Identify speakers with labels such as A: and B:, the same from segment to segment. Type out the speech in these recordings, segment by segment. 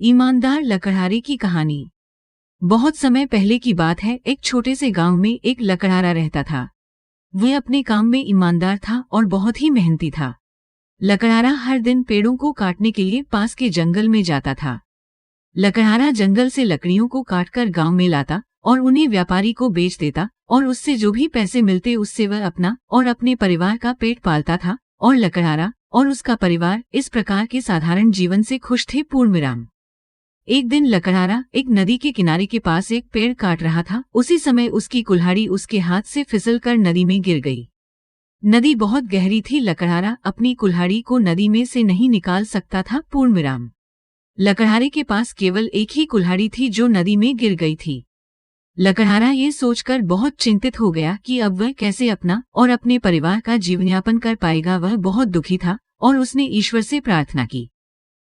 A: ईमानदार लकड़हारे की कहानी। बहुत समय पहले की बात है। एक छोटे से गांव में एक लकड़हारा रहता था। वह अपने काम में ईमानदार था और बहुत ही मेहनती था। लकड़हारा हर दिन पेड़ों को काटने के लिए पास के जंगल में जाता था। लकड़हारा जंगल से लकड़ियों को काटकर गांव में लाता और उन्हें व्यापारी को बेच देता और उससे जो भी पैसे मिलते उससे वह अपना और अपने परिवार का पेट पालता था। और लकड़हारा और उसका परिवार इस प्रकार के साधारण जीवन से खुश थे। पूर्णविराम। एक दिन लकड़हारा एक नदी के किनारे के पास एक पेड़ काट रहा था। उसी समय उसकी कुल्हाड़ी उसके हाथ से फिसलकर नदी में गिर गई। नदी बहुत गहरी थी। लकड़हारा अपनी कुल्हाड़ी को नदी में से नहीं निकाल सकता था। पूर्णविराम। लकड़हारे के पास केवल एक ही कुल्हाड़ी थी जो नदी में गिर गई थी। लकड़हारा ये सोचकर बहुत चिंतित हो गया कि अब वह कैसे अपना और अपने परिवार का जीवनयापन कर पाएगा। वह बहुत दुखी था और उसने ईश्वर से प्रार्थना की।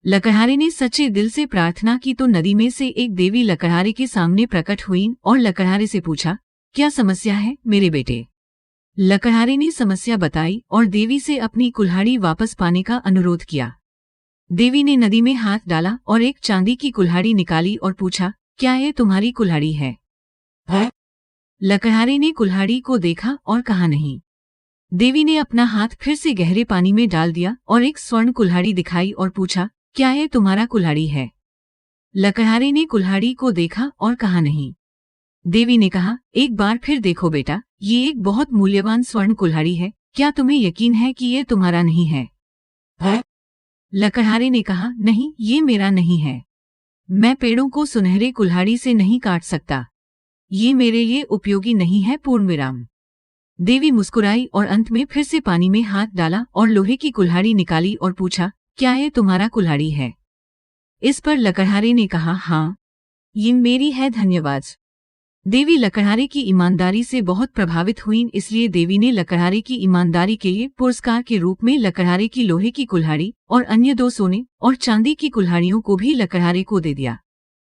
A: लकड़हारे ने सच्चे दिल से प्रार्थना की तो नदी में से एक देवी लकड़हारे के सामने प्रकट हुई और लकड़हारे से पूछा, क्या समस्या है मेरे बेटे? लकड़हारे ने समस्या बताई और देवी से अपनी कुल्हाड़ी वापस पाने का अनुरोध किया। देवी ने नदी में हाथ डाला और एक चांदी की कुल्हाड़ी निकाली और पूछा, क्या ये तुम्हारी कुल्हाड़ी है? लकड़हारे ने कुल्हाड़ी को देखा और कहा, नहीं। देवी ने अपना हाथ फिर से गहरे पानी में डाल दिया और एक स्वर्ण कुल्हाड़ी दिखाई और पूछा, क्या ये तुम्हारा कुल्हाड़ी है? लकड़हारे ने कुल्हाड़ी को देखा और कहा, नहीं। देवी ने कहा, एक बार फिर देखो बेटा, ये एक बहुत मूल्यवान स्वर्ण कुल्हाड़ी है। क्या तुम्हें यकीन है कि ये तुम्हारा नहीं है? लकड़हारे ने कहा, नहीं, ये मेरा नहीं है। मैं पेड़ों को सुनहरे कुल्हाड़ी से नहीं काट सकता। ये मेरे लिए उपयोगी नहीं है। पूर्णविराम। देवी मुस्कुराई और अंत में फिर से पानी में हाथ डाला और लोहे की कुल्हाड़ी निकाली और पूछा, क्या ये तुम्हारा कुल्हाड़ी है? इस पर लकड़हारे ने कहा, हाँ, ये मेरी है, धन्यवाद। देवी लकड़हारे की ईमानदारी से बहुत प्रभावित हुई, इसलिए देवी ने लकड़हारे की ईमानदारी के लिए पुरस्कार के रूप में लकड़हारे की लोहे की कुल्हाड़ी और अन्य 2 सोने और चांदी की कुल्हाड़ियों को भी लकड़हारे को दे दिया।